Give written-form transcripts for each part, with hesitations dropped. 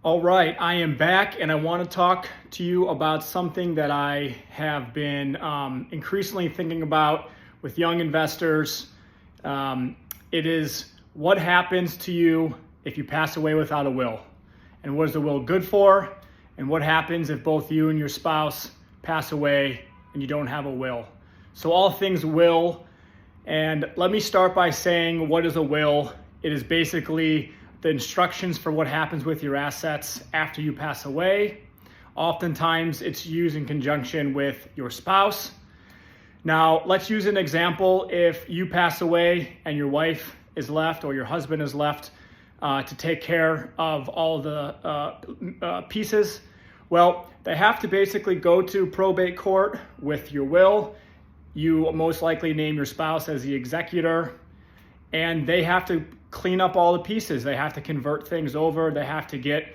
All right, I am back and I want to talk to you about something that I have been increasingly thinking about with young investors. It is what happens to you if you pass away without a will, and what is the will good for, and what happens if both you and your spouse pass away and you don't have a will. So all things will, and let me start by saying, what is a will? It is basically the instructions for what happens with your assets after you pass away. Oftentimes it's used in conjunction with your spouse. Now, let's use an example. If you pass away and your wife is left or your husband is left to take care of all the pieces, well, they have to basically go to probate court with your will. You most likely name your spouse as the executor, and they have to clean up all the pieces. They have to convert things over. They have to get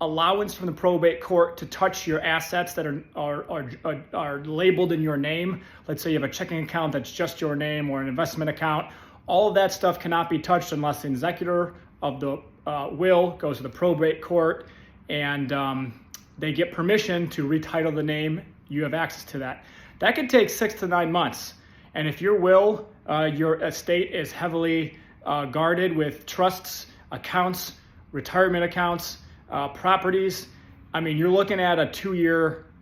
allowance from the probate court to touch your assets that are labeled in your name. Let's say you have a checking account that's just your name, or an investment account. All of that stuff cannot be touched unless the executor of the will goes to the probate court and they get permission to retitle the name. You have access to that. That could take 6 to 9 months. And if your will, your estate is heavily guarded with trusts, accounts, retirement accounts, properties, I mean, you're looking at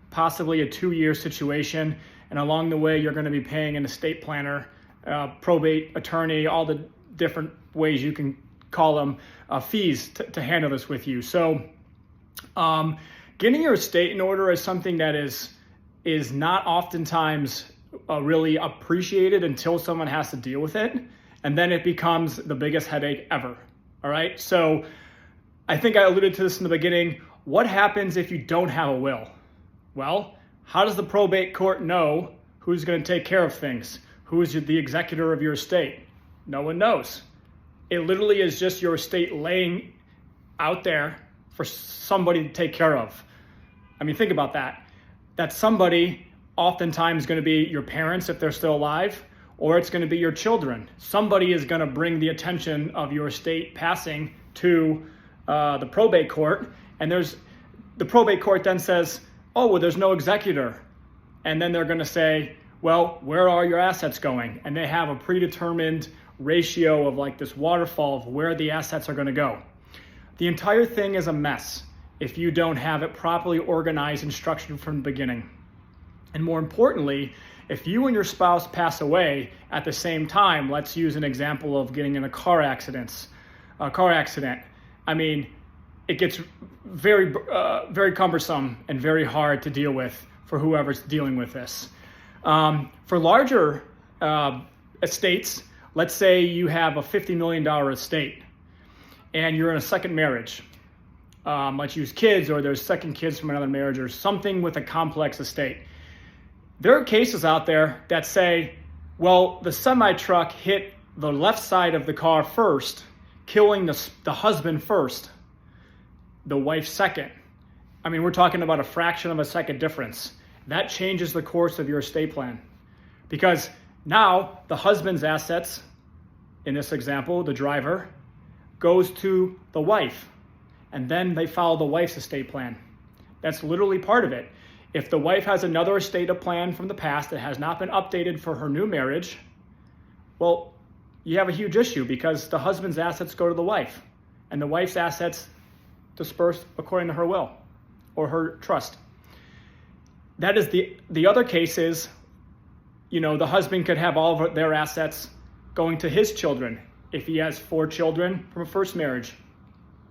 possibly a 2-year situation. And along the way, you're going to be paying an estate planner, probate attorney, all the different ways you can call them, fees to handle this with you. So getting your estate in order is something that is not oftentimes really appreciated until someone has to deal with it. And then it becomes the biggest headache ever. All right. So I think I alluded to this in the beginning. What happens if you don't have a will? Well, how does the probate court know who's going to take care of things? Who is the executor of your estate? No one knows. It literally is just your estate laying out there for somebody to take care of. I mean, think about that. That somebody oftentimes going to be your parents if they're still alive, or it's going to be your children. Somebody is going to bring the attention of your estate passing to the probate court, and the probate court then says, oh, well, there's no executor. And then they're going to say, well, where are your assets going? And they have a predetermined ratio of like this waterfall of where the assets are going to go. The entire thing is a mess if you don't have it properly organized and structured from the beginning. And more importantly, if you and your spouse pass away at the same time, let's use an example of getting in a car accident. I mean, it gets very, very cumbersome and very hard to deal with for whoever's dealing with this. For larger estates, let's say you have a $50 million estate and you're in a second marriage. Let's use kids, or there's second kids from another marriage, or something with a complex estate. There are cases out there that say, well, the semi-truck hit the left side of the car first, killing the husband first, the wife second. I mean, we're talking about a fraction of a second difference. That changes the course of your estate plan, because now the husband's assets, in this example, the driver, goes to the wife, and then they follow the wife's estate plan. That's literally part of it. If the wife has another estate plan from the past that has not been updated for her new marriage, well, you have a huge issue, because the husband's assets go to the wife and the wife's assets disperse according to her will or her trust. That is the other case is, the husband could have all of their assets going to his children. If he has 4 children from a first marriage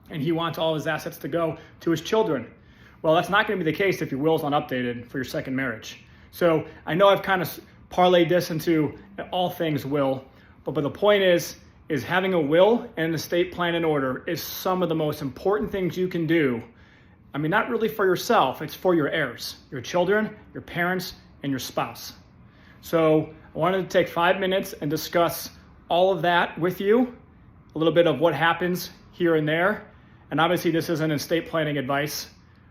and he wants all his assets to go to his children, well, that's not going to be the case if your will's not updated for your second marriage. So I know I've kind of parlayed this into all things will, but the point is having a will and an estate plan in order is some of the most important things you can do. I mean, not really for yourself, it's for your heirs, your children, your parents, and your spouse. So I wanted to take 5 minutes and discuss all of that with you, a little bit of what happens here and there. And obviously this isn't estate planning advice,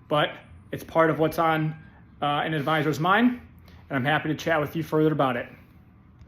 but it's part of what's on an advisor's mind, and I'm happy to chat with you further about it.